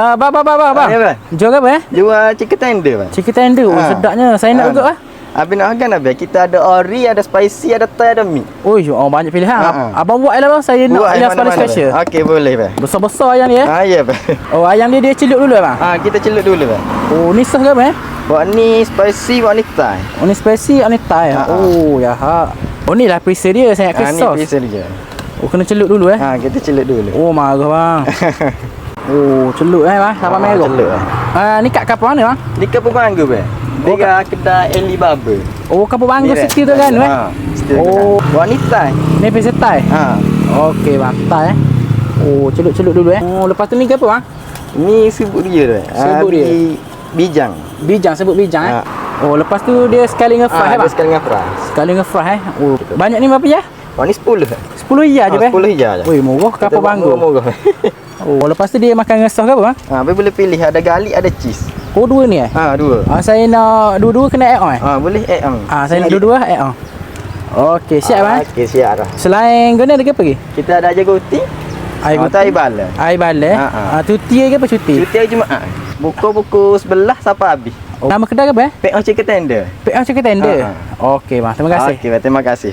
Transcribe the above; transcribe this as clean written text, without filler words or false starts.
Bang. Ya, bang. Jual apa Jual chicken tender, bang. Chicken tender. Oh, sedapnya. Saya nak juga Habis nak makan apa? Kita ada ori, ada spicy, ada Thai, ada mi. Oh, banyak pilihan. Abang buat lah bang. Saya nak ayam paling special. Okey, boleh, bang. Besar-besar ayam dia. Ya, bang. Oh, ayam dia celup dulu bang. Kita celup dulu, bang. Oh, ni sos ke bang? Buat ni spicy, buat ni Thai. Oh, ni spicy, ni Thai. Oh, ya ha. Oh, ni lah preset dia. Saya nak ke sos. Ni preset dia. Oh, kena celup dulu kita celup dulu. Oh, marah bang. Oh, celup bang. Sampai merah. Celup. Ni kat kapal mana bang? Di Kampung Banggu, bang. Dia kedai Eli Baba. Oh, Kampung Banggu situ tu kan, Oh, buat ni Thai. Ni preset Thai. Okey bang, Thai Oh, celup-celup dulu Oh, lepas tu ni ke apa bang? Ni sebut dia tu. Sebut dia. Bijang. Bijang, sebut bijang Oh, lepas tu dia sekali nge-fry bang? Sekali nge-fry. Sekali nge-fry Oh, banyak ni berapa ya? Oh, ni 10. 10 ya je bang? 10 ya je. Oi, murah Kampung Banggu. Murah. Oh, lepas tu dia makan dengan sos ke apa bang? Habis boleh pilih ada garlic, ada cheese. Oh, dua ni dua. Saya nak dua-dua kena add on boleh add on. Saya nak dua-dua add on. Okey, siap bang? Okey, siap dah. Selain guna ada apa lagi? Kita ada air guti. Air guti. Air bala. Air bala. Cuti ke apa cuti? Cuti hari Jumaat. Buka pukul 11 sampai habis. Nama kedai ke apa Pek Chicken Tender. Pek Chicken Tender. Okey bang, terima kasih. Okey, terima kasih.